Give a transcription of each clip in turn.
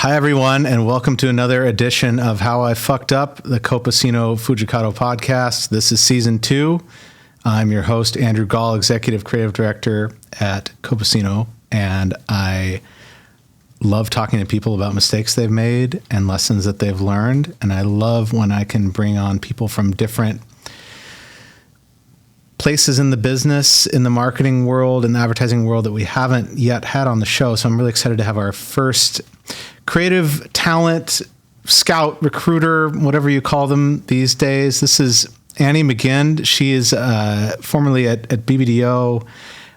Hi, everyone, and welcome to another edition of How I Fucked Up, the Copacino Fujikato podcast. This is season 2. I'm your host, Andrew Gall, Executive Creative Director at Copacino, and I love talking to people about mistakes they've made and lessons that they've learned, and I love when I can bring on people from different places in the business, in the marketing world, in the advertising world that we haven't yet had on the show. So I'm really excited to have our first creative talent scout, recruiter, whatever you call them these days. This is Annie Mygind. She is formerly at BBDO,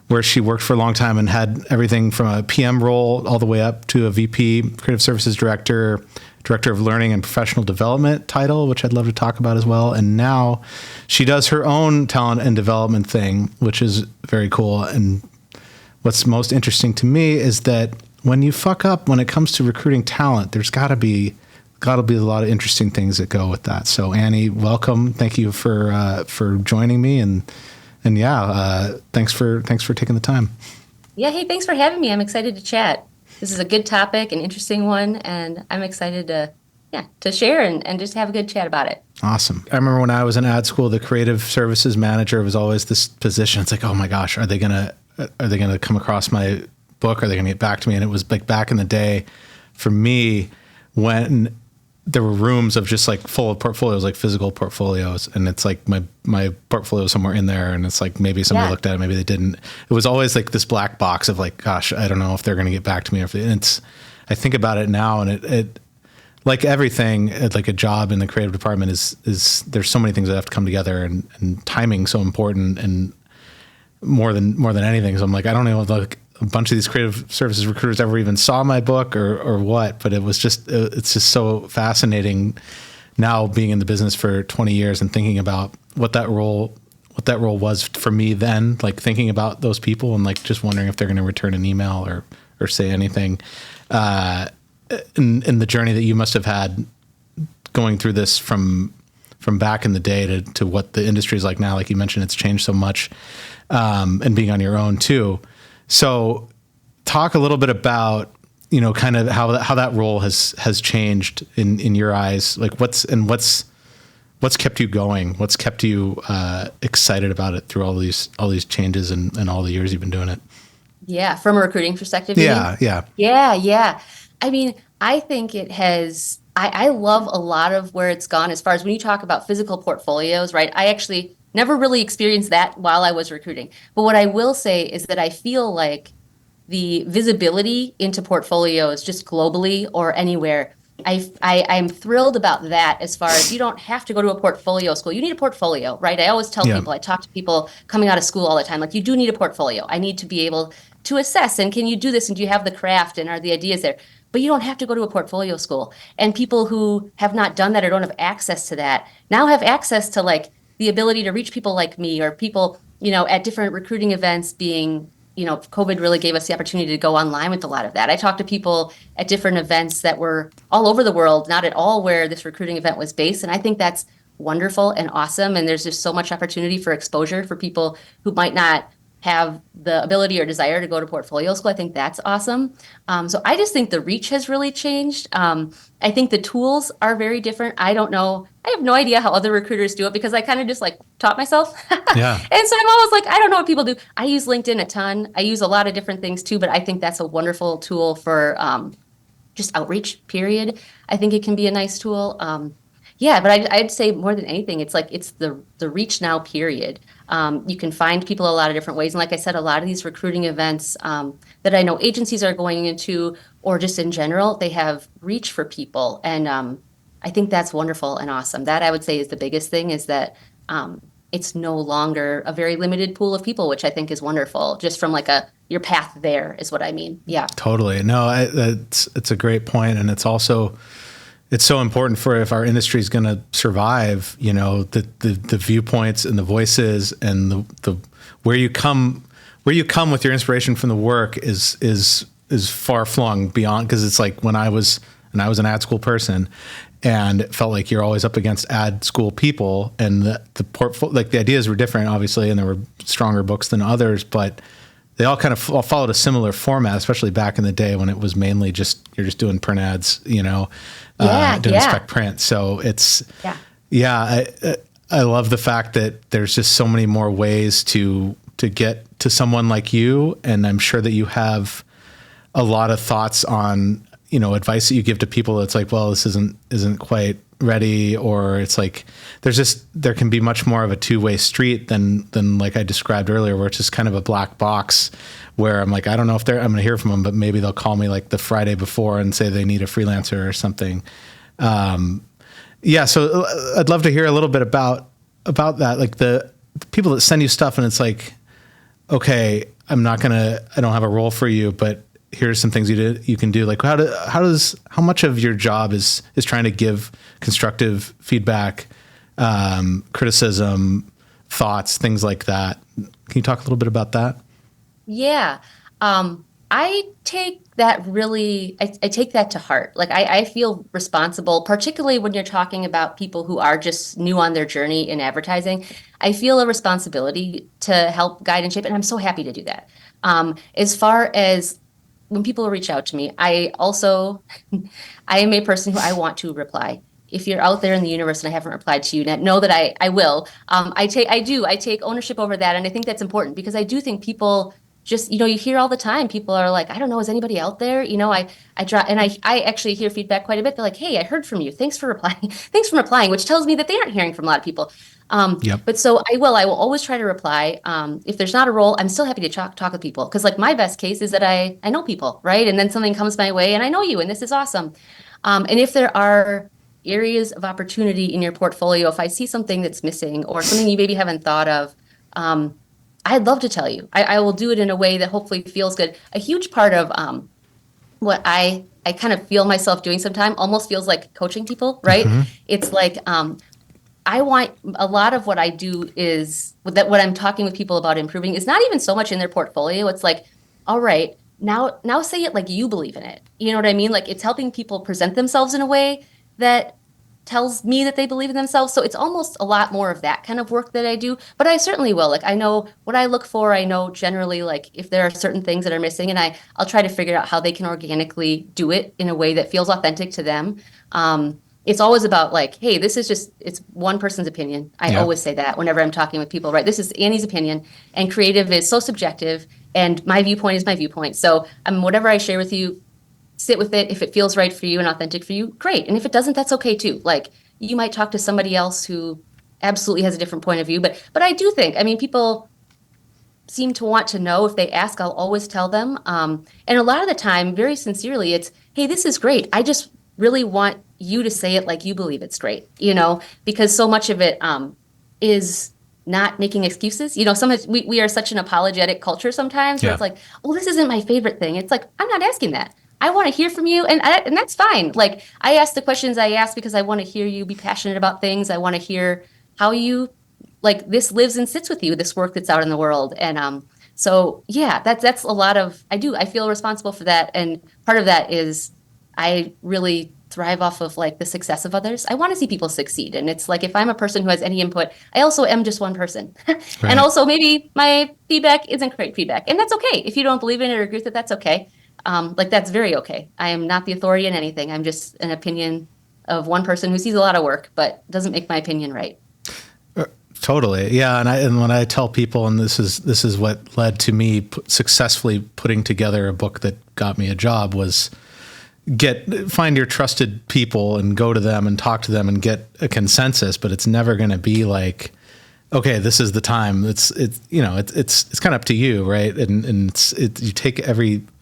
where she worked for a long time and had everything from a PM role all the way up to a VP, Creative Services Director, Director of Learning and Professional Development title, which I'd love to talk about as well. And now she does her own talent and development thing, which is very cool. And what's most interesting to me is that when you fuck up, when it comes to recruiting talent, there's gotta be a lot of interesting things that go with that. So Annie, welcome. Thank you for joining me. And thanks for taking the time. Yeah. Hey, thanks for having me. I'm excited to chat. This is a good topic, an interesting one, and I'm excited to share and just have a good chat about it. Awesome. I remember when I was in ad school, the creative services manager was always this position. It's like, oh my gosh, are they gonna come across my book? Are they gonna get back to me? And it was like back in the day for me when there were rooms of just like full of portfolios, like physical portfolios. And it's like my portfolio somewhere in there. And it's like, maybe somebody looked at it, maybe they didn't. It was always like this black box of like, gosh, I don't know if they're going to get back to me. I think about it now, and it like everything, like a job in the creative department is there's so many things that have to come together, and timing so important and more than anything. So I'm like, I don't know if like a bunch of these creative services recruiters ever even saw my book or what, but it's just so fascinating now being in the business for 20 years and thinking about what that role was for me then, like thinking about those people and like just wondering if they're going to return an email or say anything, in the journey that you must have had going through this from back in the day to what the industry is like now. Like you mentioned, it's changed so much, and being on your own too. So talk a little bit about, kind of how that role has changed in your eyes. Like what's kept you going? What's kept you excited about it through all these changes and all the years you've been doing it? Yeah. From a recruiting perspective. Yeah. I mean, I think it has, I love a lot of where it's gone as far as when you talk about physical portfolios, right? I actually never really experienced that while I was recruiting. But what I will say is that I feel like the visibility into portfolios just globally or anywhere, I'm thrilled about that as far as you don't have to go to a portfolio school. You need a portfolio, right? I always tell people, I talk to people coming out of school all the time, like you do need a portfolio. I need to be able to assess, and can you do this, and do you have the craft, and are the ideas there? But you don't have to go to a portfolio school. And people who have not done that or don't have access to that now have access to like the ability to reach people like me or people, at different recruiting events being, COVID really gave us the opportunity to go online with a lot of that. I talked to people at different events that were all over the world, not at all where this recruiting event was based. And I think that's wonderful and awesome. And there's just so much opportunity for exposure for people who might not have the ability or desire to go to portfolio school. I think that's awesome. So I just think the reach has really changed. I think the tools are very different. I don't know. I have no idea how other recruiters do it because I kind of just like taught myself. Yeah. And so I'm always like, I don't know what people do. I use LinkedIn a ton. I use a lot of different things too, but I think that's a wonderful tool for just outreach, period. I think it can be a nice tool. But I'd say more than anything, it's the reach now, period. You can find people a lot of different ways. And like I said, a lot of these recruiting events that I know agencies are going into, or just in general, they have reach for people. And I think that's wonderful and awesome. That I would say is the biggest thing, is that it's no longer a very limited pool of people, which I think is wonderful. Just from like your path there is what I mean. Yeah. Totally. No, it's a great point. And it's also, it's so important for if our industry is going to survive, the viewpoints and the voices and the where you come with your inspiration from the work is far flung beyond, because it's like when I was an ad school person, and it felt like you're always up against ad school people, and the ideas were different, obviously, and there were stronger books than others, but they all kind of all followed a similar format, especially back in the day when it was mainly just, you're just doing print ads, doing spec print. So it's, I love the fact that there's just so many more ways to get to someone like you. And I'm sure that you have a lot of thoughts on, advice that you give to people. It's like, well, this isn't quite ready, or it's like, there can be much more of a two-way street than like I described earlier, where it's just kind of a black box where I'm like, I don't know if I'm going to hear from them, but maybe they'll call me like the Friday before and say they need a freelancer or something. So I'd love to hear a little bit about that. Like the people that send you stuff and it's like, okay, I don't have a role for you, but here's some things you can do. Like how much of your job is trying to give constructive feedback, criticism, thoughts, things like that. Can you talk a little bit about that? Yeah. I take that I take that to heart. Like I feel responsible, particularly when you're talking about people who are just new on their journey in advertising. I feel a responsibility to help guide and shape, and I'm so happy to do that. As far as when people reach out to me, I am a person who I want to reply. If you're out there in the universe and I haven't replied to you, know that I will. I take ownership over that, and I think that's important because I do think people just, you hear all the time, people are like, I don't know, is anybody out there? I actually hear feedback quite a bit. They're like, hey, I heard from you. Thanks for replying, which tells me that they aren't hearing from a lot of people. But so I will always try to reply. If there's not a role, I'm still happy to talk with people. Cause like my best case is that I know people, right? And then something comes my way and I know you, and this is awesome. And if there are areas of opportunity in your portfolio, if I see something that's missing or something you maybe haven't thought of, I'd love to tell you. I will do it in a way that hopefully feels good. A huge part of what I kind of feel myself doing sometimes almost feels like coaching people, right? Mm-hmm. It's like I want a lot of what I do is that what I'm talking with people about improving is not even so much in their portfolio. It's like, all right, now say it like you believe in it. You know what I mean? Like it's helping people present themselves in a way that tells me that they believe in themselves. So it's almost a lot more of that kind of work that I do, but I certainly will. Like I know what I look for. I know generally like if there are certain things that are missing, and I'll try to figure out how they can organically do it in a way that feels authentic to them. It's always about like, hey, it's one person's opinion. I always say that whenever I'm talking with people, right? This is Annie's opinion, and creative is so subjective, and my viewpoint is my viewpoint. So whatever I share with you, sit with it. If it feels right for you and authentic for you, great. And if it doesn't, that's okay too. Like you might talk to somebody else who absolutely has a different point of view. But I do think, people seem to want to know. If they ask, I'll always tell them. And a lot of the time, very sincerely, it's, hey, this is great. I just really want you to say it like you believe it's great, because so much of it is not making excuses. Sometimes we are such an apologetic culture sometimes where it's like, well, this isn't my favorite thing. It's like, I'm not asking that. I want to hear from you, and that's fine. Like, I ask the questions I ask because I want to hear you be passionate about things. I want to hear how you, like, this lives and sits with you, this work that's out in the world. And so, yeah, that's a lot of, I feel responsible for that. And part of that is I really thrive off of, like, the success of others. I want to see people succeed. And it's like, if I'm a person who has any input, I also am just one person. Right. And also maybe my feedback isn't great feedback. And that's okay. If you don't believe in it or agree with it, that's okay. That's very okay. I am not the authority in anything. I'm just an opinion of one person who sees a lot of work, but doesn't make my opinion right. Totally. Yeah. And when I tell people, and this is what led to me successfully putting together a book that got me a job, was find your trusted people and go to them and talk to them and get a consensus, but it's never going to be like, okay, this is the time. It's kind of up to you, right? And you take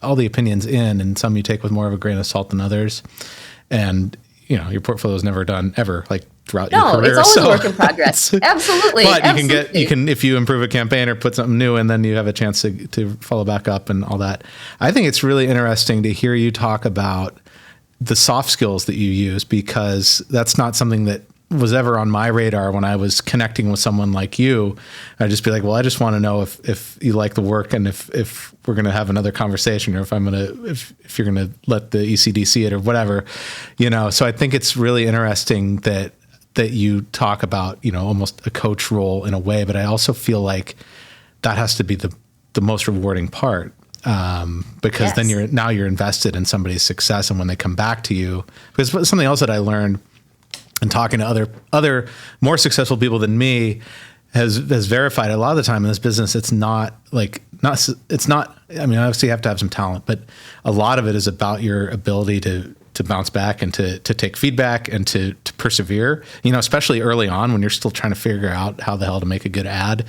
all the opinions in, and some you take with more of a grain of salt than others. And your portfolio is never done ever, like throughout your career. No, it's always a work in progress. Absolutely. But you can if you improve a campaign or put something new, and then you have a chance to follow back up and all that. I think it's really interesting to hear you talk about the soft skills that you use, because that's not something that was ever on my radar when I was connecting with someone like you. I'd just be like, well, I just want to know if you like the work, and if we're going to have another conversation, or if you're going to let the ECD see it or whatever, So I think it's really interesting that you talk about, almost a coach role in a way, but I also feel like that has to be the most rewarding part. Because then Yes. you're invested in somebody's success, and when they come back to you, because something else that I learned and talking to other more successful people than me has verified a lot of the time in this business, it's not. I mean, obviously you have to have some talent, but a lot of it is about your ability to bounce back and to take feedback and to persevere, especially early on when you're still trying to figure out how the hell to make a good ad.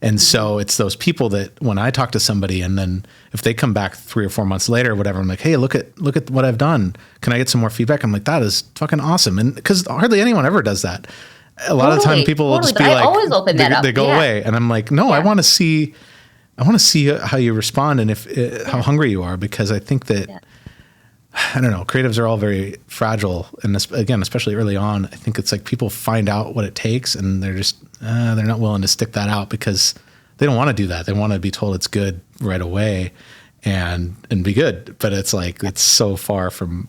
And so it's those people that when I talk to somebody, and then if they come back 3 or 4 months later or whatever, I'm like, hey, look at what I've done. Can I get some more feedback? I'm like, that is fucking awesome. And because hardly anyone ever does that. A lot of the time people will just be But I like, always open that up. they go Yeah. away. And I'm like, no, I want to see how you respond and how hungry you are, because I think that, I don't know, creatives are all very fragile. And this, again, especially early on, I think it's like people find out what it takes and they're just, they're not willing to stick that out because they don't want to do that. They want to be told it's good right away and be good. But it's like, it's so far from.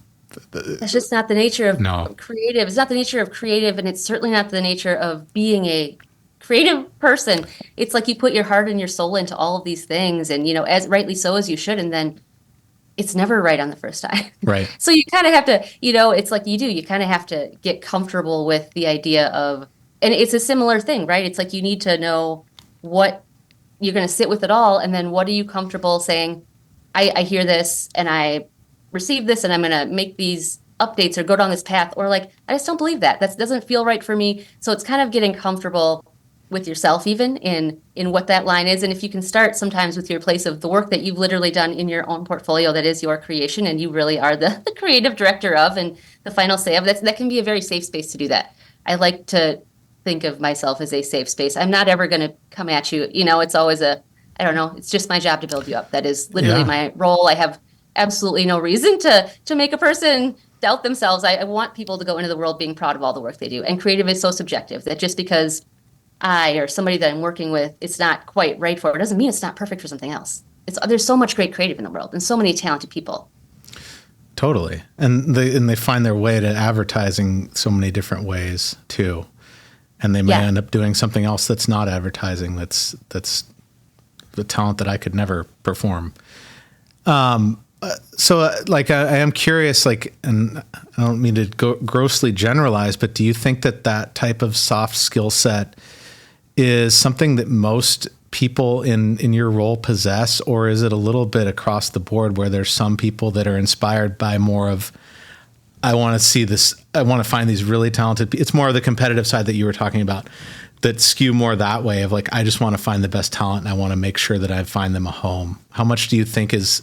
That's just not the nature of No. creative. It's not the nature of creative, and it's certainly not the nature of being a creative person. It's like you put your heart and your soul into all of these things, and as rightly so as you should, and then it's never right on the first time. Right. So you kind of have to, it's like you kind of have to get comfortable with the idea of, and it's a similar thing, right? It's like you need to know what you're going to sit with it all, and then what are you comfortable saying? I hear this and I receive this, and I'm going to make these updates or go down this path, or like I just don't believe that. That doesn't feel right for me. So it's kind of getting comfortable with yourself, even in what that line is. And if you can start sometimes with your place of the work that you've literally done in your own portfolio, that is your creation, and you really are the creative director of and the final say of that can be a very safe space to do that. I like to think of myself as a safe space. I'm not ever going to come at you. It's always I don't know, it's just my job to build you up. That is literally my role. I have absolutely no reason to make a person doubt themselves. I want people to go into the world being proud of all the work they do. And creative is so subjective that just because I or somebody that I'm working with, it's not quite right for it, doesn't mean it's not perfect for something else. There's so much great creative in the world and so many talented people. Totally. And they find their way to advertising so many different ways too. And they may end up doing something else that's not advertising. That's the talent that I could never perform. So I am curious, and I don't mean to go grossly generalize, but do you think that type of soft skill set is something that most people in your role possess, or is it a little bit across the board where there's some people that are inspired by more of, I want to see this, I want to find these really talented people. It's more of the competitive side that you were talking about that skew more that way of I just want to find the best talent and I want to make sure that I find them a home. How much do you think is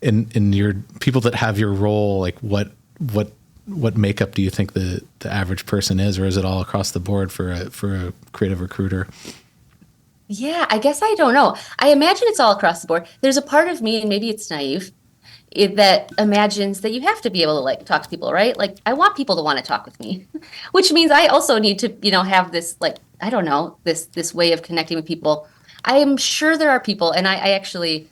in your people that have your role, what makeup do you think the average person is, or is it all across the board for a creative recruiter? Yeah, I guess I don't know. I imagine it's all across the board. There's a part of me, and maybe it's naive, that imagines that you have to be able to talk to people, right? I want people to want to talk with me, which means I also need to, have this I don't know, this way of connecting with people. I am sure there are people, and I actually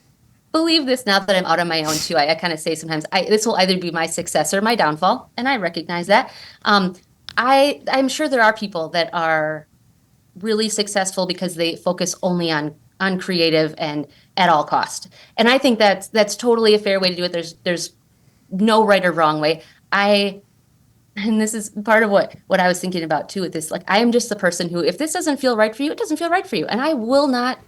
believe this now that I'm out on my own too. I kind of say sometimes this will either be my success or my downfall, and I recognize that. I'm sure there are people that are really successful because they focus only on creative and at all cost. And I think that's totally a fair way to do it. There's no right or wrong way. And this is part of what I was thinking about too with this. I am just the person who, if this doesn't feel right for you, it doesn't feel right for you. And I will not,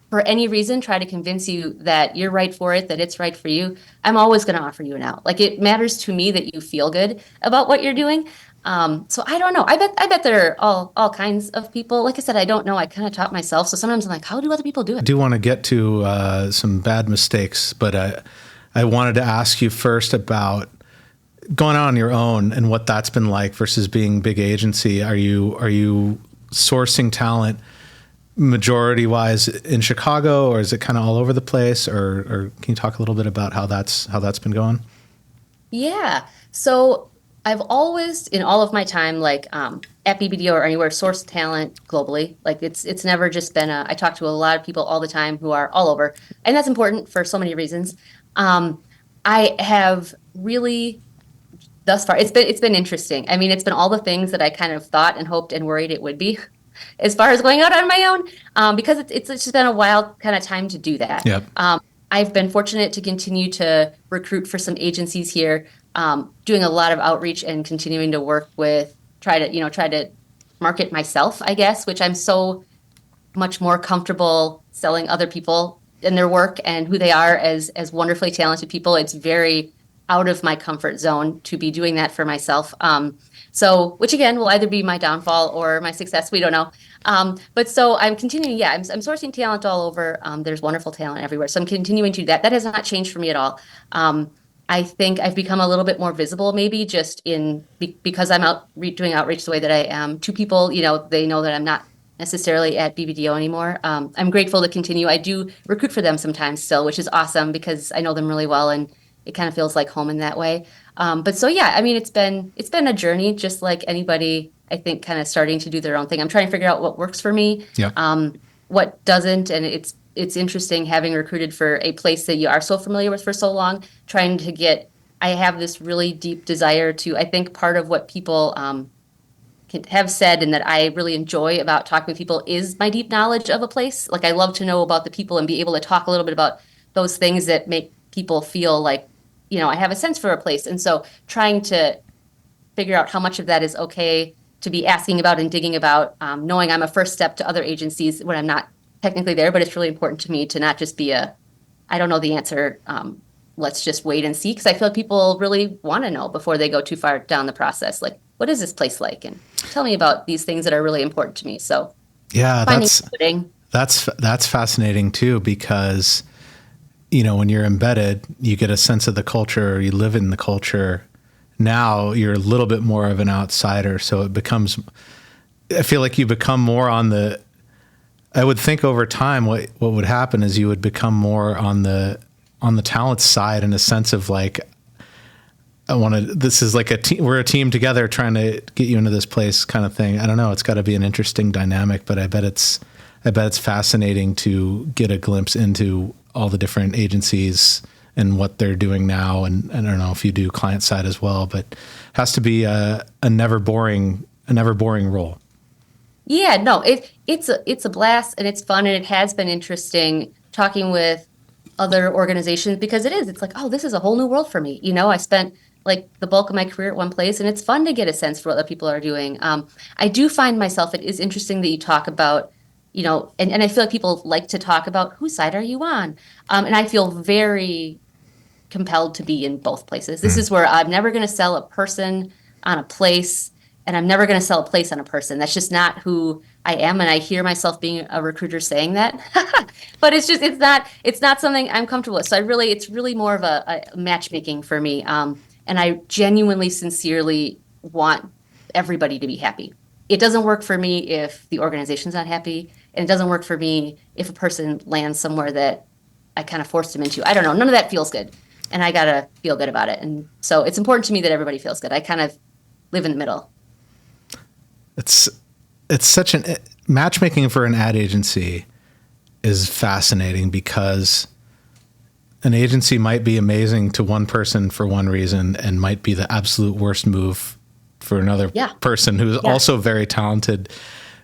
for any reason, try to convince you that you're right for it, that it's right for you. I'm always going to offer you an out. It matters to me that you feel good about what you're doing. So I don't know. I bet there are all kinds of people. Like I said, I don't know. I kind of taught myself. So sometimes I'm like, how do other people do it? I do want to get to some bad mistakes, but I wanted to ask you first about going on your own and what that's been like versus being big agency. Are you sourcing talent majority wise in Chicago, or is it kind of all over the place? Or can you talk a little bit about how that's been going? Yeah. So I've always, in all of my time, at BBDO or anywhere, sourced talent globally. It's never just been I talk to a lot of people all the time who are all over, and that's important for so many reasons. I have really, thus far, it's been interesting. I mean, it's been all the things that I kind of thought and hoped and worried it would be. as far as going out on my own, because it's just been a wild kind of time to do that. Yep. I've been fortunate to continue to recruit for some agencies here, doing a lot of outreach and continuing to work with, try to market myself, I guess, which I'm so much more comfortable selling other people and their work and who they are as wonderfully talented people. It's very out of my comfort zone to be doing that for myself. So, which again will either be my downfall or my success. We don't know. But so I'm continuing. Yeah, I'm sourcing talent all over. There's wonderful talent everywhere. So I'm continuing to do that. That has not changed for me at all. I think I've become a little bit more visible, maybe just because I'm out doing outreach the way that I am to people. They know that I'm not necessarily at BBDO anymore. I'm grateful to continue. I do recruit for them sometimes still, which is awesome because I know them really well and it kind of feels like home in that way. But so yeah, I mean, it's been a journey, just like anybody, I think, kind of starting to do their own thing. I'm trying to figure out what works for me, what doesn't, and it's interesting having recruited for a place that you are so familiar with for so long, trying to get. I have this really deep desire to. I think part of what people have said and that I really enjoy about talking with people is my deep knowledge of a place. Like I love to know about the people and be able to talk a little bit about those things that make people feel like, I have a sense for a place. And so trying to figure out how much of that is okay to be asking about and digging about, knowing I'm a first step to other agencies when I'm not technically there, but it's really important to me to not just be I don't know the answer, let's just wait and see. Because I feel like people really want to know before they go too far down the process. Like, what is this place like? And tell me about these things that are really important to me. So yeah, that's fascinating too, because when you're embedded, you get a sense of the culture, you live in the culture. Now you're a little bit more of an outsider. So I feel like you become more I would think over time, what would happen is you would become more on the talent side in a sense of like, this is like we're a team together trying to get you into this place kind of thing. I don't know. It's got to be an interesting dynamic, but I bet it's fascinating to get a glimpse into all the different agencies and what they're doing now. And I don't know if you do client side as well, but it has to be a never boring role. Yeah, no, it's a blast and it's fun and it has been interesting talking with other organizations because it's like, oh, this is a whole new world for me. I spent like the bulk of my career at one place and it's fun to get a sense for what other people are doing. I do find myself, it is interesting that you talk about, and I feel like people like to talk about whose side are you on? And I feel very compelled to be in both places. This is where I'm never going to sell a person on a place and I'm never going to sell a place on a person. That's just not who I am. And I hear myself being a recruiter saying that, but it's not something I'm comfortable with. So it's really more of a matchmaking for me. And I genuinely, sincerely want everybody to be happy. It doesn't work for me if the organization's not happy. And it doesn't work for me if a person lands somewhere that I kind of forced them into. I don't know. None of that feels good. And I got to feel good about it. And so it's important to me that everybody feels good. I kind of live in the middle. It's such matchmaking for an ad agency is fascinating because an agency might be amazing to one person for one reason and might be the absolute worst move for another person who's also very talented,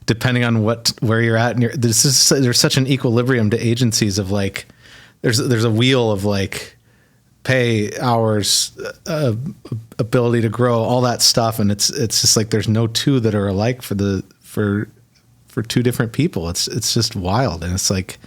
depending on where you're at. And there's such an equilibrium to agencies of like, there's a wheel of like pay, hours, ability to grow, all that stuff. And it's just like, there's no two that are alike for two different people. It's just wild. And it's like,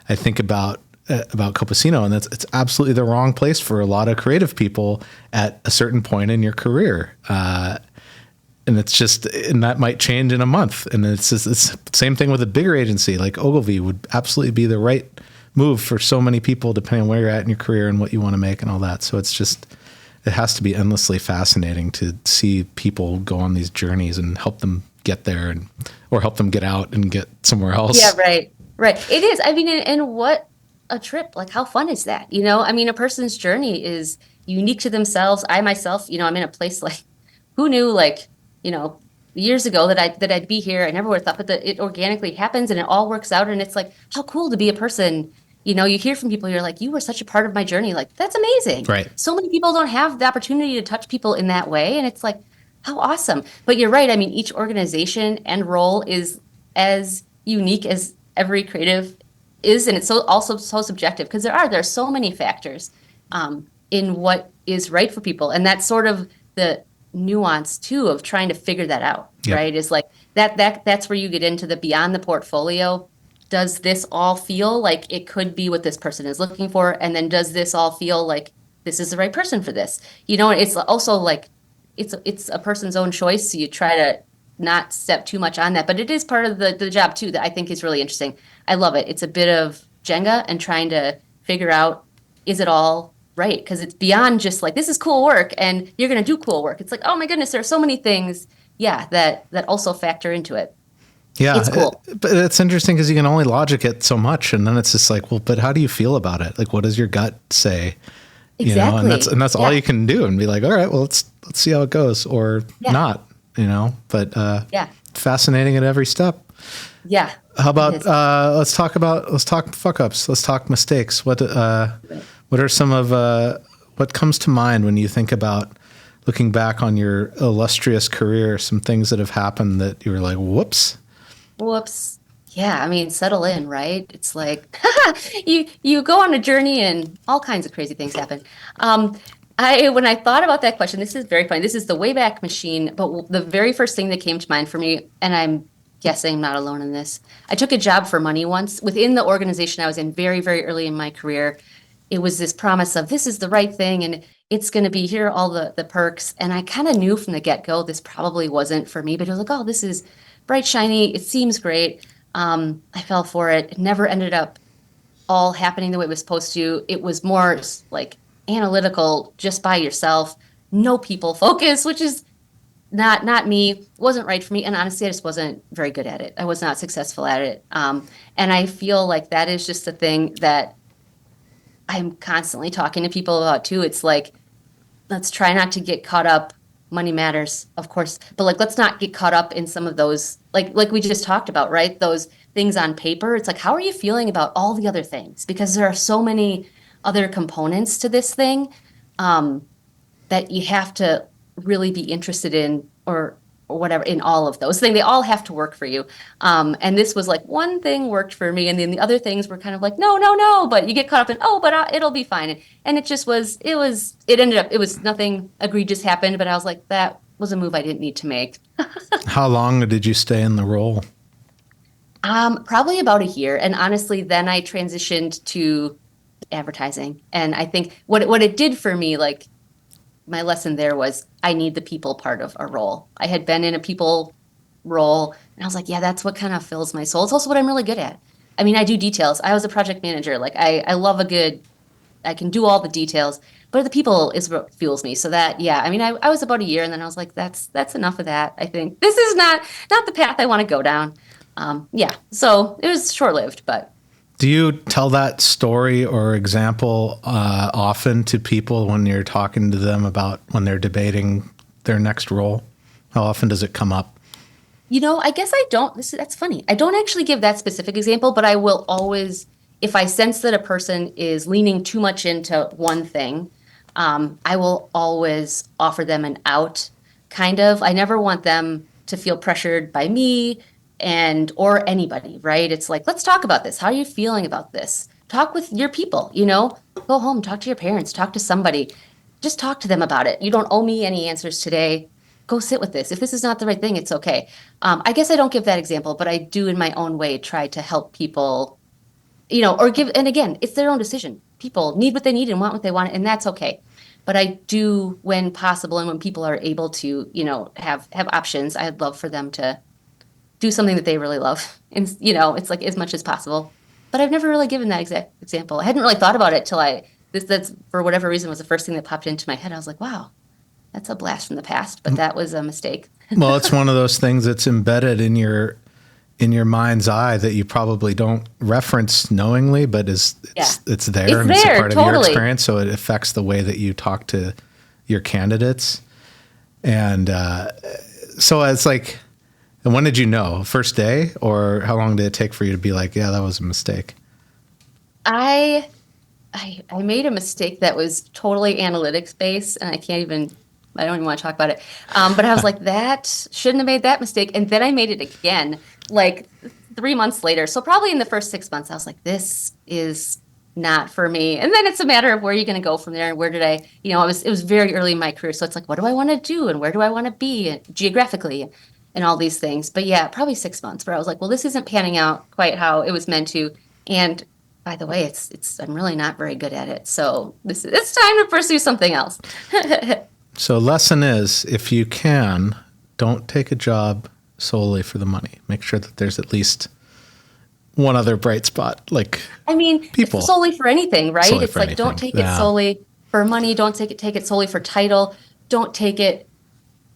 I think about Copacino, and it's absolutely the wrong place for a lot of creative people at a certain point in your career. And that might change in a month. And it's the same thing with a bigger agency like Ogilvy would absolutely be the right move for so many people, depending on where you're at in your career and what you want to make and all that. So it has to be endlessly fascinating to see people go on these journeys and help them get there or help them get out and get somewhere else. Yeah, right. It is. I mean, and what a trip. Like, how fun is that? I mean, a person's journey is unique to themselves. I myself, I'm in a place like, who knew, like, years ago that I'd be here. I never would have thought, but it organically happens and it all works out. And it's like, how cool to be a person. You hear from people, you're like, you were such a part of my journey. Like, that's amazing. Right. So many people don't have the opportunity to touch people in that way. And it's like, how awesome. But you're right. I mean, each organization and role is as unique as every creative is, and it's so also so subjective because there are so many factors in what is right for people, and that's sort of the nuance too of trying to figure that out, Yep. right? Is like that's where you get into the beyond the portfolio. Does this all feel like it could be what this person is looking for? And then does this all feel like this is the right person for this? It's also like it's a person's own choice, so you try to not step too much on that, but it is part of the job too that I think is really interesting. I love it. It's a bit of Jenga and trying to figure out, is it all right? Because it's beyond just like, this is cool work and you're going to do cool work. It's like, oh my goodness, there are so many things, yeah, that also factor into it. Yeah, It's cool. but it's interesting because you can only logic it so much, and then it's just like, well, but how do you feel about it? Like, what does your gut say? Exactly. And that's all Yeah. you can do, and be like, all right, well, let's see how it goes, or Yeah. not. But Yeah. fascinating at every step. Yeah. How It about is. let's talk fuck ups. Let's talk mistakes. What are some of what comes to mind when you think about looking back on your illustrious career? Some things that have happened that you were like, whoops. Whoops. Yeah, I mean, settle in, right? It's like you go on a journey and all kinds of crazy things happen. I when I thought about that question, this is very funny. This is the Wayback Machine, but the very first thing that came to mind for me, and I'm guessing I'm not alone in this. I took a job for money once within the organization I was in very, very early in my career. It was this promise of this is the right thing and it's going to be here are all the perks. And I kind of knew from the get-go this probably wasn't for me, but it was like, oh, this is bright, shiny. It seems great. I fell for it. It never ended up all happening the way it was supposed to. It was more like analytical, just by yourself, no people focus, which is not me, wasn't right for me. And honestly, I just wasn't very good at it. I was not successful at it. And I feel like that is just a thing that I'm constantly talking to people about too. It's like, let's try not to get caught up. Money matters, of course, but like, let's not get caught up in some of those, like we just talked about, right? Those things on paper. It's like, how are you feeling about all the other things? Because there are so many other components to this thing that you have to really be interested in or whatever in all of those things. They all have to work for you. And this was like one thing worked for me, and then the other things were kind of like, no, no, no. But you get caught up in, oh, but it'll be fine. And it just was. It ended up. It was nothing egregious happened, but I was like, that was a move I didn't need to make. How long did you stay in the role? Probably about a year. And honestly, then I transitioned to advertising. And I think what it did for me, like my lesson there was I need the people part of a role. I had been in a people role and I was like, yeah, that's what kind of fills my soul. It's also what I'm really good at. I mean, I do details. I was a project manager. Like I love I can do all the details, but the people is what fuels me. So that, yeah, I mean, I was about a year and then I was like, that's enough of that. I think this is not the path I want to go down. Yeah. So it was short lived, but. Do you tell that story or example often to people when you're talking to them about when they're debating their next role? How often does it come up? I guess I don't. That's funny. I don't actually give that specific example, but I will always, if I sense that a person is leaning too much into one thing, I will always offer them an out, kind of. I never want them to feel pressured by me or anybody, right? It's like, let's talk about this. How are you feeling about this? Talk with your people, go home, talk to your parents, talk to somebody. Just talk to them about it. You don't owe me any answers today. Go sit with this. If this is not the right thing, it's okay. I guess I don't give that example, but I do in my own way try to help people, or give, and again, it's their own decision. People need what they need and want what they want, and that's okay. But I do, when possible, and when people are able to, have options, I'd love for them to do something that they really love. And, it's like as much as possible. But I've never really given that exact example. I hadn't really thought about it till that's for whatever reason was the first thing that popped into my head. I was like, wow, that's a blast from the past, but that was a mistake. Well, it's one of those things that's embedded in your mind's eye that you probably don't reference knowingly, but it's there It's and it's a there, part of your totally. experience. So it affects the way that you talk to your candidates. And so it's like, and when did you know? First day, or how long did it take for you to be like, yeah, that was a mistake? I made a mistake that was totally analytics based, and I don't even want to talk about it. But I was like, that shouldn't have made that mistake. And then I made it again. like 3 months later. So probably in the first 6 months, I was like, this is not for me. And then it's a matter of where you're going to go from there. And where did I, it was very early in my career. So it's like, what do I want to do? And where do I want to be geographically and all these things. But yeah, probably 6 months where I was like, well, this isn't panning out quite how it was meant to. And by the way, I'm really not very good at it. So it's time to pursue something else. So lesson is, if you can, don't take a job solely for the money. Make sure that there's at least one other bright spot, like people. It's solely for anything, right? Solely it's for like, anything. don't take it solely for money. Don't take it solely for title. Don't take it.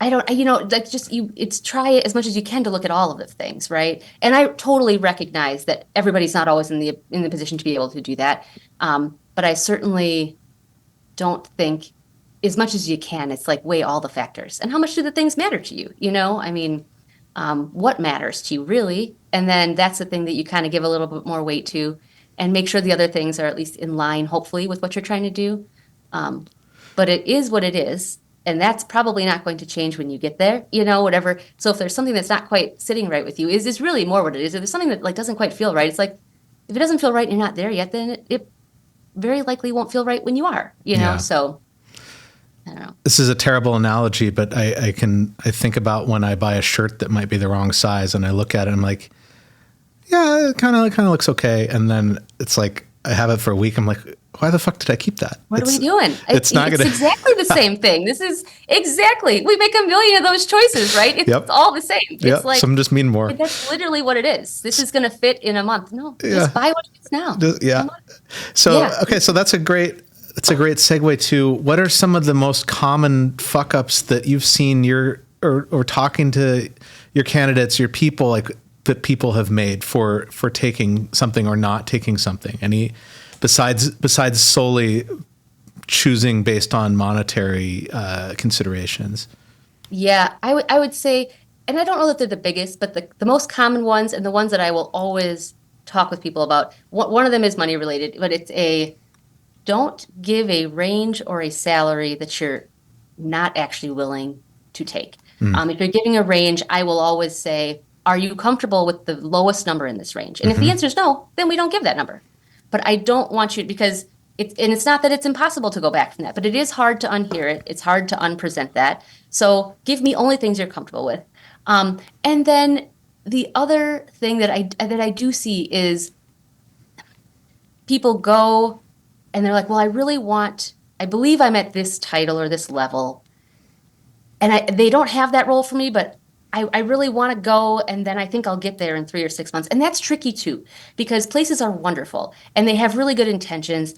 It's try it as much as you can to look at all of the things, right? And I totally recognize that everybody's not always in the position to be able to do that. But I certainly don't think, as much as you can, it's like weigh all the factors. And how much do the things matter to you? What matters to you really? And then that's the thing that you kind of give a little bit more weight to, and make sure the other things are at least in line, hopefully, with what you're trying to do. But it is what it is. And that's probably not going to change when you get there, whatever. So if there's something that's not quite sitting right with you, is really more what it is. If there's something that like doesn't quite feel right, it's like, if it doesn't feel right and you're not there yet, then it very likely won't feel right when you are, So I don't know. This is a terrible analogy, but I think about when I buy a shirt that might be the wrong size, and I look at it and I'm like, yeah, it kind of looks okay. And then it's like, I have it for a week. I'm like, why the fuck did I keep that? What are we doing? It's exactly the same thing. This is exactly, we make a million of those choices, right? It's all the same. It's like, some just mean more. That's literally what it is. This is going to fit in a month. No, just buy what fits now. Okay. So that's a great segue to, what are some of the most common fuck ups that you've seen or talking to your candidates, your people, like that people have made for taking something or not taking something? Any, besides solely choosing based on monetary considerations? Yeah, I would say, and I don't know that they're the biggest, but the most common ones, and the ones that I will always talk with people about, one of them is money related, but it's don't give a range or a salary that you're not actually willing to take. If you're giving a range, I will always say, are you comfortable with the lowest number in this range? And if the answer is no, then we don't give that number. But I don't want you, because it's not that it's impossible to go back from that, but it is hard to unhear it. It's hard to unpresent that. So give me only things you're comfortable with. And then the other thing that I do see is people go and they're like, well, I believe I'm at this title or this level, and they don't have that role for me, but I really want to go, and then I think I'll get there in 3 or 6 months. And that's tricky too, because places are wonderful and they have really good intentions.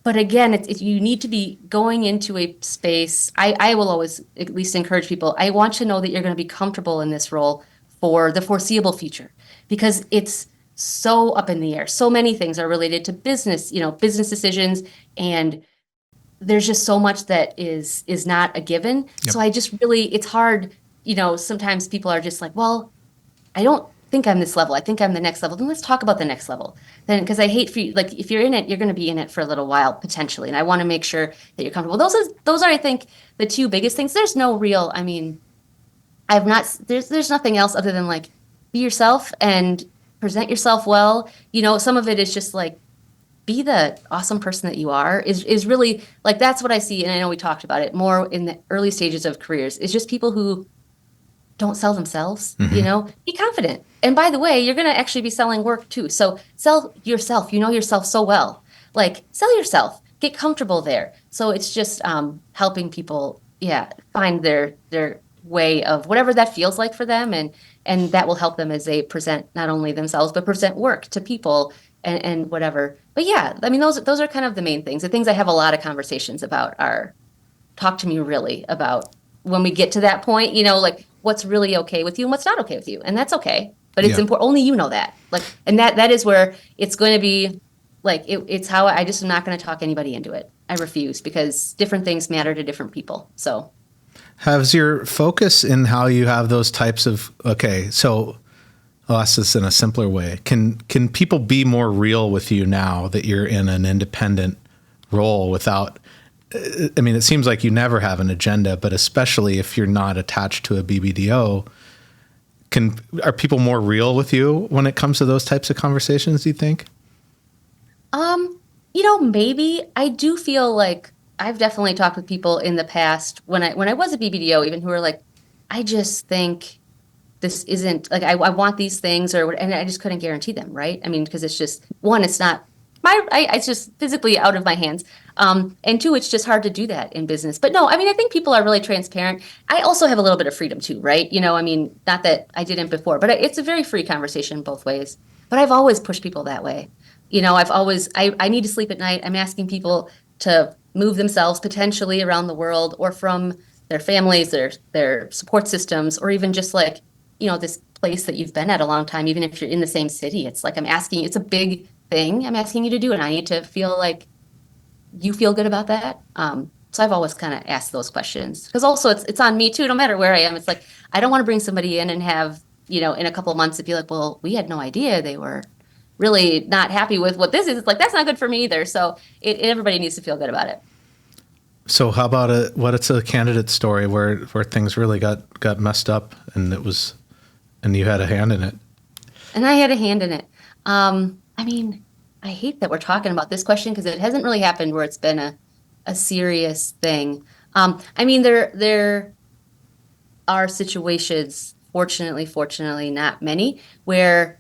But again, you need to be going into a space. I will always at least encourage people, I want to know that you're going to be comfortable in this role for the foreseeable future, because it's so up in the air. So many things are related to business, business decisions, and there's just so much that is not a given. Yep. So it's hard. Sometimes people are just like, well, I don't think I'm this level. I think I'm the next level. Then let's talk about the next level. Then, because I hate for you, like, if you're in it, you're going to be in it for a little while potentially. And I want to make sure that you're comfortable. Those are, I think, the two biggest things. There's no real, there's nothing else other than like, be yourself and present yourself well. Some of it is just like, be the awesome person that you are is really like, that's what I see. And I know we talked about it more in the early stages of careers. It's just people who don't sell themselves, be confident. And by the way, you're going to actually be selling work too. So sell yourself, yourself so well, like sell yourself, get comfortable there. So it's just helping people, find their way of whatever that feels like for them. And that will help them as they present not only themselves, but present work to people and whatever. But those are kind of the main things. The things I have a lot of conversations about are, talk to me really about when we get to that point, like what's really okay with you and what's not okay with you. And that's okay. But it's important. Only you know that. Like, and that is where it's going to be like, it's how I just am not going to talk anybody into it. I refuse, because different things matter to different people. So has your focus in how you have those types of, so I'll ask this in a simpler way. Can people be more real with you now that you're in an independent role without, it seems like you never have an agenda, but especially if you're not attached to a BBDO, are people more real with you when it comes to those types of conversations, do you think? Maybe I do feel like I've definitely talked with people in the past when I was a BBDO, even who were like, I just think this isn't like I want these things and I just couldn't guarantee them, right? I mean, because it's just one, it's not it's just physically out of my hands. And two, it's just hard to do that in business. But no, I mean, I think people are really transparent. I also have a little bit of freedom too, right? I mean, not that I didn't before, but it's a very free conversation both ways. But I've always pushed people that way. I need to sleep at night. I'm asking people to move themselves potentially around the world or from their families, their support systems, or even just like, this place that you've been at a long time, even if you're in the same city. It's like it's a big thing I'm asking you to do, and I need to feel like you feel good about that. So I've always kind of asked those questions because also it's on me too, no matter where I am. It's like I don't want to bring somebody in and have, in a couple of months to be like, well, we had no idea they were really not happy with what this is. It's like that's not good for me either. So everybody needs to feel good about it. So how about what's a candidate story where things really got messed up and you had a hand in it? And I had a hand in it. I mean, I hate that we're talking about this question because it hasn't really happened where it's been a serious thing. I mean, there are situations, fortunately, not many, where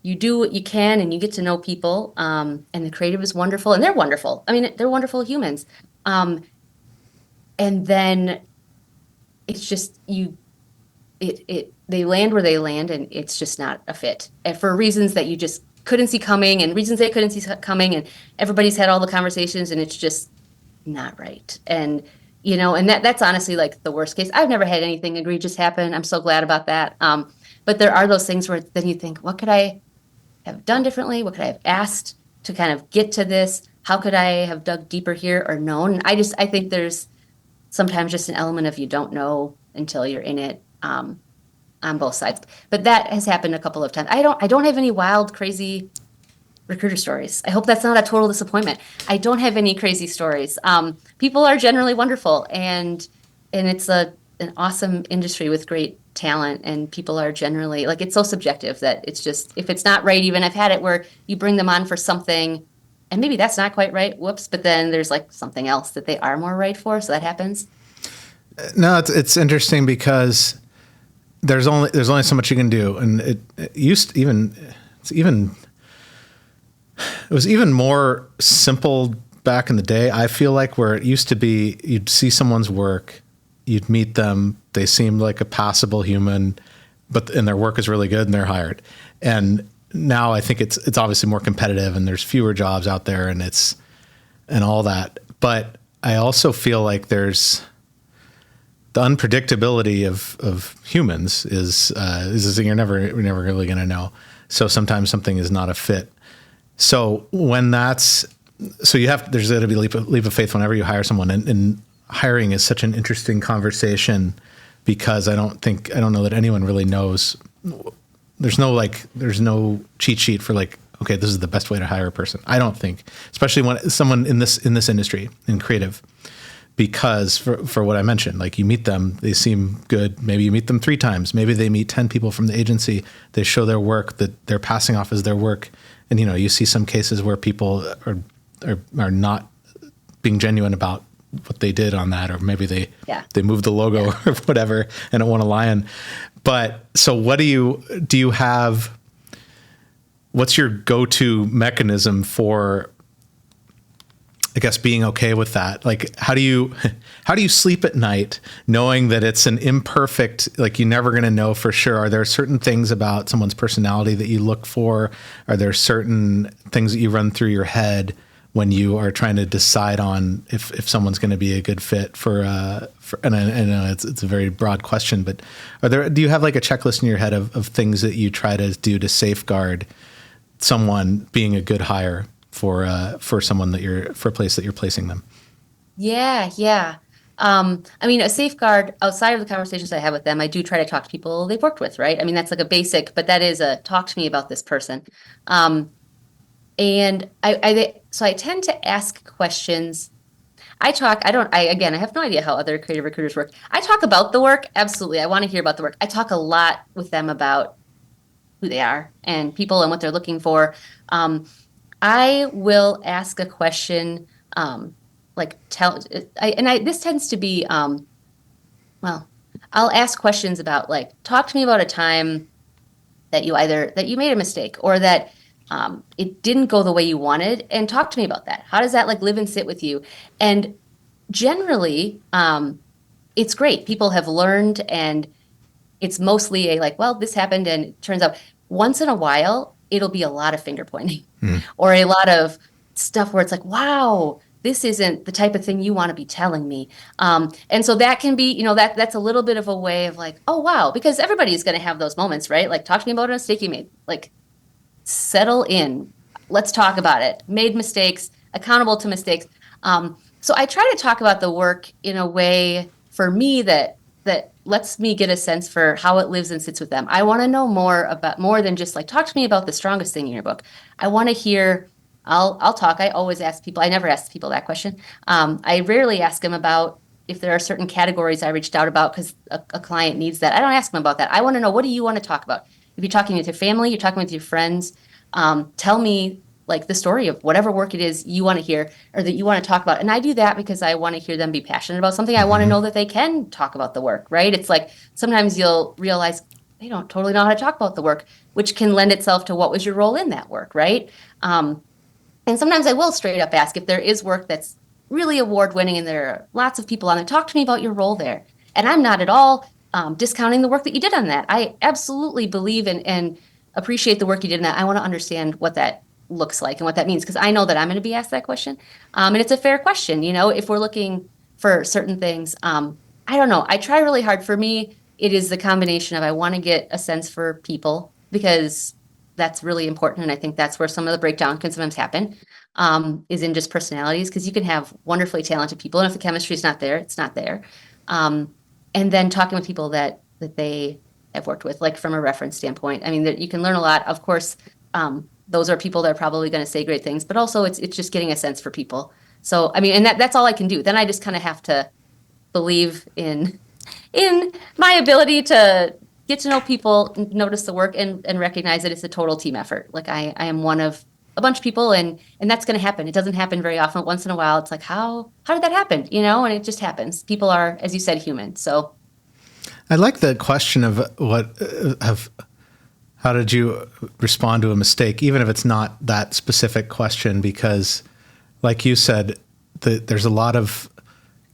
you do what you can and you get to know people. And the creative is wonderful and they're wonderful. I mean, they're wonderful humans. And then it's just they land where they land and it's just not a fit. And for reasons that you just couldn't see coming and reasons they couldn't see coming, and everybody's had all the conversations and it's just not right. And and that's honestly like the worst case. I've never had anything egregious happen. I'm so glad about that. But there are those things where then you think, what could I have done differently? What could I have asked to kind of get to this? How could I have dug deeper here or known? And I think there's sometimes just an element of you don't know until you're in it. On both sides, but that has happened a couple of times. I don't have any wild, crazy recruiter stories. I hope that's not a total disappointment. I don't have any crazy stories. People are generally wonderful, and it's an awesome industry with great talent, and people are generally like it's so subjective that it's just if it's not right. Even I've had it where you bring them on for something, and maybe that's not quite right. Whoops! But then there's like something else that they are more right for, so that happens. No, it's interesting because there's only so much you can do, and it was even more simple back in the day. I feel like where it used to be, you'd see someone's work, you'd meet them, they seemed like a passable human, and their work is really good, and they're hired. And now I think it's obviously more competitive, and there's fewer jobs out there, and all that. But I also feel like there's the unpredictability of humans is a thing you're never really going to know. So sometimes something is not a fit. So there's got to be a leap of faith whenever you hire someone, and hiring is such an interesting conversation because I don't know that anyone really knows. There's no cheat sheet for like, okay, this is the best way to hire a person. I don't think, especially when someone in this industry in creative. Because for what I mentioned, like you meet them, they seem good. Maybe you meet them 3 times. Maybe they meet 10 people from the agency. They show their work that they're passing off as their work. And, you see some cases where people are not being genuine about what they did on that, or maybe they moved the logo or whatever and don't want to lie in. But so what do you have, what's your go-to mechanism for, I guess, being okay with that? Like, how do you sleep at night knowing that it's an imperfect, like you're never going to know for sure? Are there certain things about someone's personality that you look for? Are there certain things that you run through your head when you are trying to decide on if someone's going to be a good fit for and I know it's a very broad question, but do you have like a checklist in your head of things that you try to do to safeguard someone being a good hire for someone for a place that you're placing them? Yeah. I mean, a safeguard outside of the conversations I have with them, I do try to talk to people they've worked with, right? I mean, that's like a basic, but that is a talk to me about this person. And so I tend to ask questions. Again, I have no idea how other creative recruiters work. I talk about the work. Absolutely. I want to hear about the work. I talk a lot with them about who they are and people and what they're looking for. Um, I will ask a question, like this tends to be, well, I'll ask questions about like, talk to me about a time that you made a mistake or that it didn't go the way you wanted, and talk to me about that. How does that like live and sit with you? And generally, it's great. People have learned, and it's mostly a like, well, this happened, and it turns out once in a while it'll be a lot of finger pointing or a lot of stuff where it's like, wow, this isn't the type of thing you want to be telling me. And so that can be, that's a little bit of a way of like, oh wow, because everybody's going to have those moments, right? Like, talk to me about a mistake you made. Like, settle in. Let's talk about it. Made mistakes, accountable to mistakes. So I try to talk about the work in a way for me that lets me get a sense for how it lives and sits with them. I want to know more than just like, talk to me about the strongest thing in your book. I want to hear. I'll talk. I always ask people. I never ask people that question. I rarely ask them about if there are certain categories I reached out about because a client needs that. I don't ask them about that. I want to know, what do you want to talk about? If you're talking with your family, you're talking with your friends, tell me like the story of whatever work it is you want to hear or that you want to talk about. And I do that because I want to hear them be passionate about something. I want to know that they can talk about the work, right? It's like sometimes you'll realize they don't totally know how to talk about the work, which can lend itself to what was your role in that work, right? And sometimes I will straight up ask if there is work that's really award winning and there are lots of people on it. Talk to me about your role there. And I'm not at all discounting the work that you did on that. I absolutely believe and appreciate the work you did in that. I want to understand what that looks like and what that means, because I know that I'm going to be asked that question. And it's a fair question. If we're looking for certain things, I don't know. I try really hard. For me, it is the combination of I want to get a sense for people because that's really important. And I think that's where some of the breakdown can sometimes happen, is in just personalities, because you can have wonderfully talented people. And if the chemistry is not there, it's not there. And then talking with people that they have worked with, like from a reference standpoint. I mean, that you can learn a lot. Of course, those are people that are probably going to say great things, but also it's just getting a sense for people. So, I mean, and that's all I can do. Then I just kind of have to believe in my ability to get to know people, notice the work, and recognize that it's a total team effort. Like I am one of a bunch of people, and that's going to happen. It doesn't happen very often. Once in a while, it's like, how did that happen? And it just happens. People are, as you said, human. So I like the question of how did you respond to a mistake, even if it's not that specific question, because like you said, there's a lot of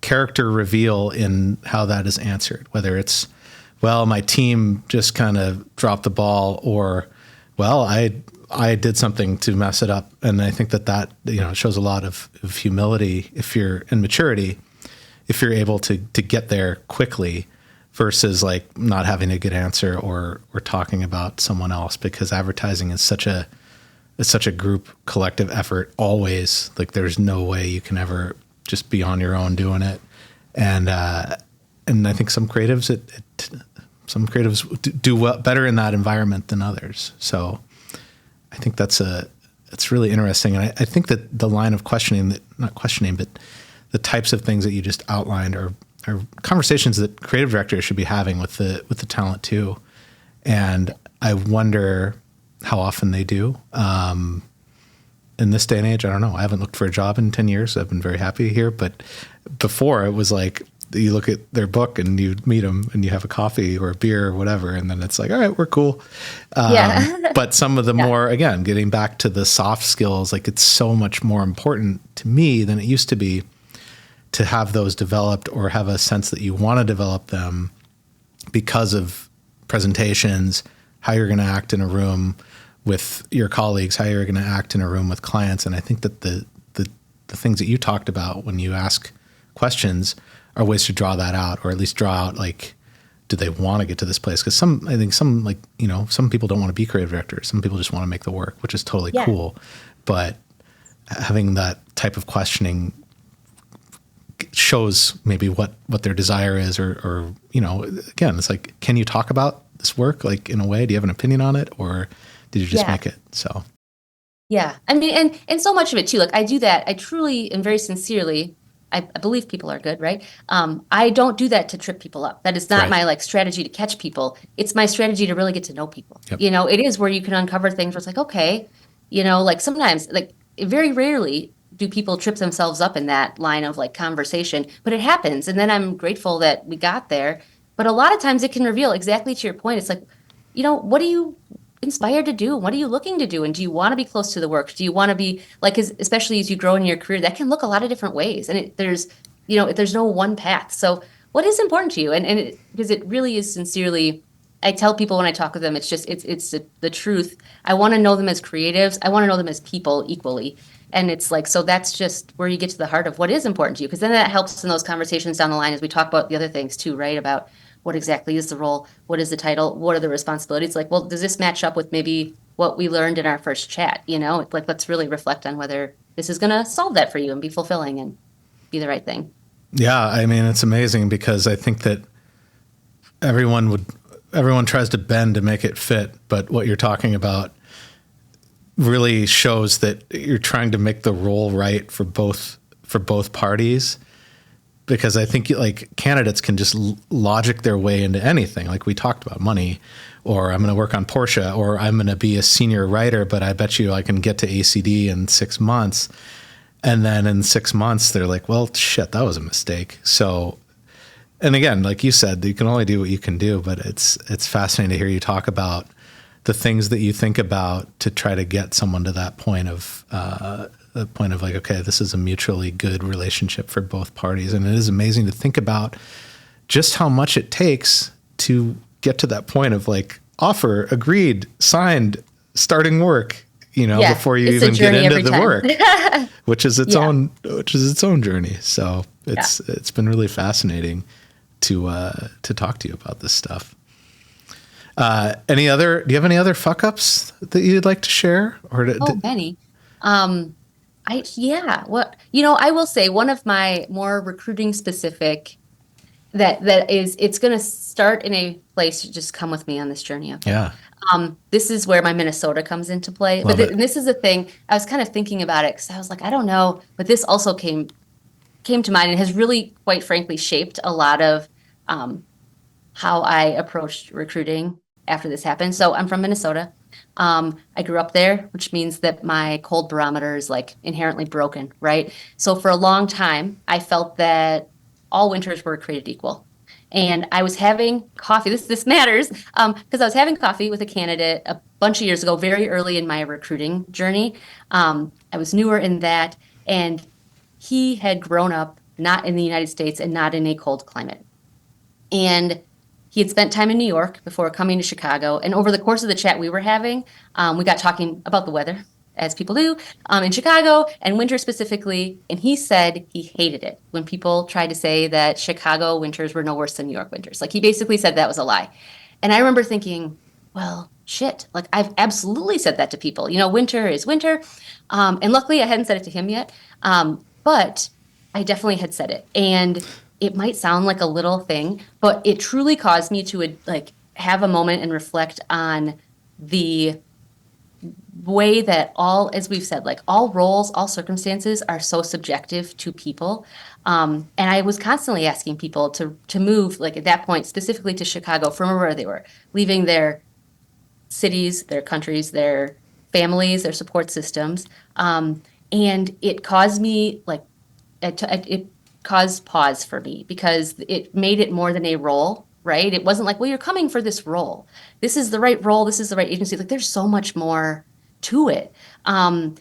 character reveal in how that is answered, whether it's, well, my team just kind of dropped the ball, or, well, I did something to mess it up. And I think that shows a lot of humility and maturity if you're able to get there quickly versus like not having a good answer or talking about someone else, because advertising is such a group collective effort always. Like there's no way you can ever just be on your own doing it. And I think some creatives do well, better in that environment than others. So I think it's really interesting. And I think that the line of questioning, not questioning, but the types of things that you just outlined are conversations that creative directors should be having with the talent too. And I wonder how often they do. In this day and age, I don't know. I haven't looked for a job in 10 years. I've been very happy here. But before, it was like you look at their book and you meet them and you have a coffee or a beer or whatever. And then it's like, all right, we're cool. But some of the more, again, getting back to the soft skills, like it's so much more important to me than it used to be to have those developed or have a sense that you want to develop them because of presentations, how you're going to act in a room with your colleagues, how you're going to act in a room with clients. And I think that the things that you talked about when you ask questions are ways to draw that out, or at least draw out, like, do they want to get to this place? Because some people don't want to be creative directors. Some people just want to make the work, which is totally cool. But having that type of questioning shows maybe what their desire is, or again, it's like, can you talk about this work, like, in a way? Do you have an opinion on it, or did you just make it? I mean, and so much of it too, like I do that, I truly and very sincerely I believe people are good, right? I don't do that to trip people up. That is not Right. my like strategy to catch people. It's my strategy to really get to know people. Yep. It is where you can uncover things where it's like, okay, like sometimes, like very rarely do people trip themselves up in that line of like conversation, but it happens. And then I'm grateful that we got there. But a lot of times it can reveal exactly to your point. It's like, what are you inspired to do? What are you looking to do? And do you want to be close to the work? Do you want to be like, especially as you grow in your career, that can look a lot of different ways. And there's no one path. So what is important to you? Because it really is sincerely, I tell people when I talk with them, it's the truth. I want to know them as creatives. I want to know them as people equally. And it's like, so that's just where you get to the heart of what is important to you. Because then that helps in those conversations down the line as we talk about the other things too, right? About what exactly is the role? What is the title? What are the responsibilities? Like, well, does this match up with maybe what we learned in our first chat? Like, let's really reflect on whether this is going to solve that for you and be fulfilling and be the right thing. Yeah, I mean, it's amazing because I think that everyone tries to bend to make it fit, but what you're talking about really shows that you're trying to make the role right for both parties. Because I think like candidates can just logic their way into anything. Like we talked about money, or I'm going to work on Porsche, or I'm going to be a senior writer, but I bet you I can get to ACD in 6 months. And then in 6 months, they're like, well, shit, that was a mistake. So, and again, like you said, you can only do what you can do, but it's fascinating to hear you talk about the things that you think about to try to get someone to that point of like, okay, this is a mutually good relationship for both parties. And it is amazing to think about just how much it takes to get to that point of like offer, agreed, signed, starting work, Yeah, before you it's a even get journey into every the time. work, which is its Yeah. own journey. So Yeah. it's been really fascinating to talk to you about this stuff. Do you have any other fuck ups that you'd like to share Oh, many. Um, yeah. I will say one of my more recruiting specific that is, it's going to start in a place. Just come with me on this journey, okay? yeah, This is where my Minnesota comes into play. love it. And this is the thing. I was kind of thinking about it because I was like, I don't know, but this also came to mind and has really, quite frankly, shaped a lot of um, how I approached recruiting after this happened. So I'm from Minnesota. I grew up there, which means that my cold barometer is like inherently broken, right? So for a long time, I felt that all winters were created equal. And I was having coffee. This matters because I was having coffee with a candidate a bunch of years ago, very early in my recruiting journey. I was newer in that, and he had grown up not in the United States and not in a cold climate. And he had spent time in New York before coming to Chicago. And over the course of the chat we were having, we got talking about the weather, as people do, in Chicago and winter specifically. And he said he hated it when people tried to say that Chicago winters were no worse than New York winters. Like he basically said that was a lie. And I remember thinking, well, shit, like I've absolutely said that to people. Winter is winter. And luckily I hadn't said it to him yet. But I definitely had said it. And it might sound like a little thing, but it truly caused me to like have a moment and reflect on the way that as we've said, like all roles, all circumstances are so subjective to people. And I was constantly asking people to move, like at that point, specifically to Chicago from wherever they were, leaving their cities, their countries, their families, their support systems. And it caused me like it caused pause for me because it made it more than a role, right? It wasn't like, well, you're coming for this role. This is the right role. This is the right agency. Like there's so much more to it.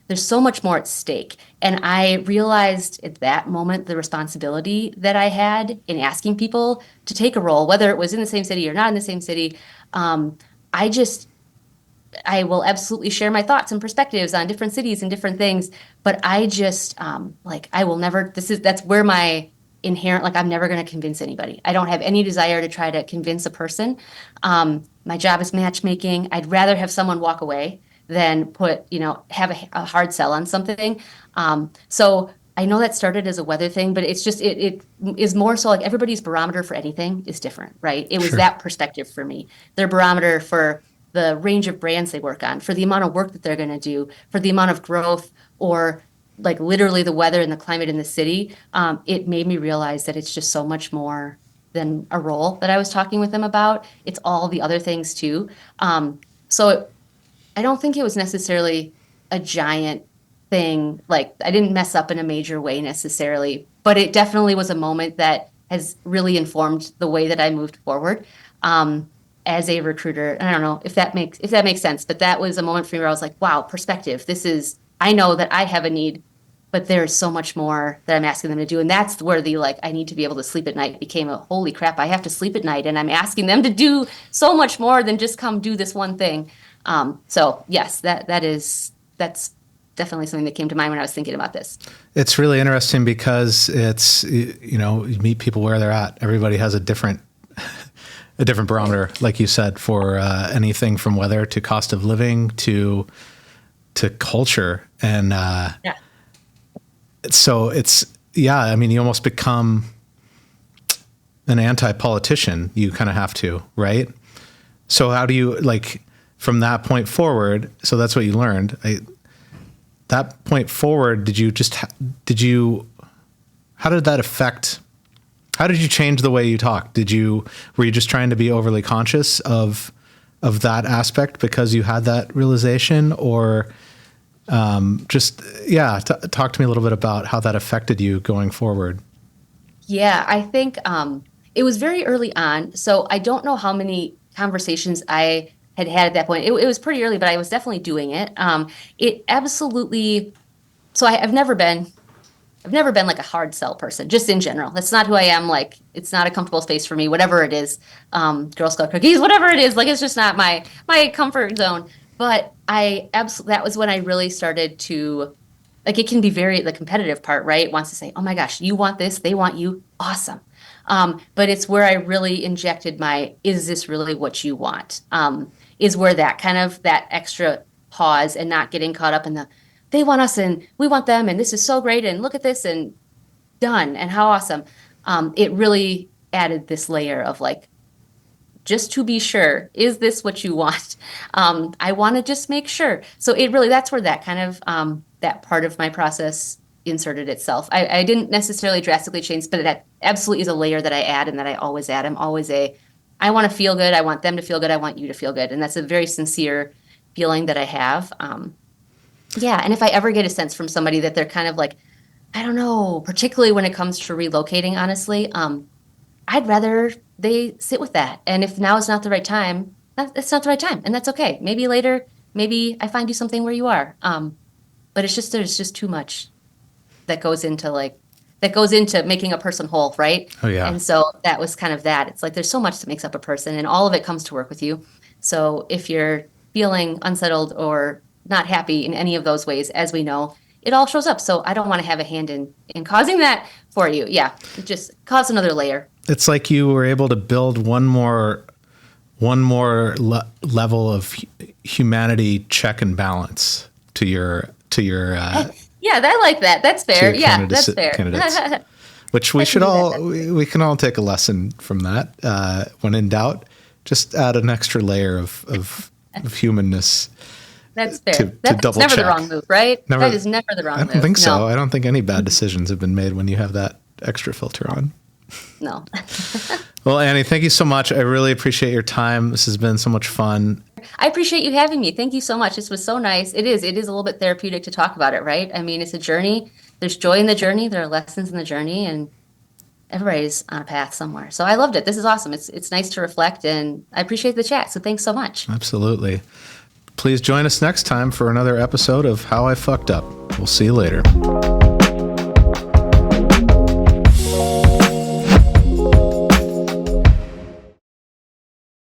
There's so much more at stake. And I realized at that moment the responsibility that I had in asking people to take a role, whether it was in the same city or not in the same city. I just I will absolutely share my thoughts and perspectives on different cities and different things. But I just like I will never. That's where my inherent like I'm never going to convince anybody. I don't have any desire to try to convince a person. My job is matchmaking. I'd rather have someone walk away than have a hard sell on something. So I know that started as a weather thing, but it's just it is more so like everybody's barometer for anything is different, right? It was Sure. that perspective for me. Their barometer for the range of brands they work on, for the amount of work that they're going to do, for the amount of growth or like literally the weather and the climate in the city, it made me realize that it's just so much more than a role that I was talking with them about. It's all the other things too. So I don't think it was necessarily a giant thing. Like I didn't mess up in a major way necessarily, but it definitely was a moment that has really informed the way that I moved forward as a recruiter. And I don't know if that makes sense, but that was a moment for me where I was like, wow, perspective. I know that I have a need, but there's so much more that I'm asking them to do. And that's where the like, I need to be able to sleep at night became a holy crap, I have to sleep at night. And I'm asking them to do so much more than just come do this one thing. So yes, that's definitely something that came to mind when I was thinking about this. It's really interesting because it's, you meet people where they're at. Everybody has a different barometer, like you said, for anything from weather to cost of living to culture. And Yeah. so I mean, you almost become an anti-politician. You kind of have to, right? So how do you, like, from that point forward, so that's what you learned. That point forward, how did that affect, how did you change the way you talk? Were you just trying to be overly conscious of that aspect because you had that realization, or talk to me a little bit about how that affected you going forward. Yeah, I think it was very early on. So I don't know how many conversations I had at that point. It was pretty early, but I was definitely doing it. It absolutely. So I've never been like a hard sell person, just in general. That's not who I am. Like, it's not a comfortable space for me, whatever it is. Girl Scout cookies, whatever it is. Like, it's just not my comfort zone. But that was when I really started to, like, it can be the competitive part, right? Wants to say, oh my gosh, you want this, they want you, awesome. But it's where I really injected is this really what you want? Is where that extra pause and not getting caught up in they want us and we want them and this is so great and look at this and done and how awesome. It really added this layer of like, just to be sure, is this what you want? I want to just make sure. So that's where that kind of, that part of my process inserted itself. I didn't necessarily drastically change, but that absolutely is a layer that I add and that I always add. I want to feel good. I want them to feel good. I want you to feel good. And that's a very sincere feeling that I have. Yeah. And if I ever get a sense from somebody that they're kind of like, I don't know, particularly when it comes to relocating, honestly, I'd rather they sit with that. And if now is not the right time, it's not the right time. And that's okay. Maybe later, maybe I find you something where you are. But there's just too much that goes into making a person whole, right? Oh, yeah. And so that was kind of that. It's like there's so much that makes up a person and all of it comes to work with you. So if you're feeling unsettled or not happy in any of those ways, as we know, it all shows up. So I don't want to have a hand in causing that for you. Yeah, it just cause another layer. It's like you were able to build one more level of humanity check and balance to your yeah, I like that. That's fair. Yeah, that's fair. Candidates, which we can all take a lesson from that. When in doubt, just add an extra layer of humanness. That's fair. That's never the wrong move, right? That is never the wrong move. I don't think so. No. I don't think any bad decisions have been made when you have that extra filter on. No. Well, Annie, thank you so much. I really appreciate your time. This has been so much fun. I appreciate you having me. Thank you so much. This was so nice. It is a little bit therapeutic to talk about it, right? I mean, it's a journey. There's joy in the journey. There are lessons in the journey, and everybody's on a path somewhere. So I loved it. This is awesome. It's nice to reflect, and I appreciate the chat. So thanks so much. Absolutely. Please join us next time for another episode of How I Fucked Up. We'll see you later.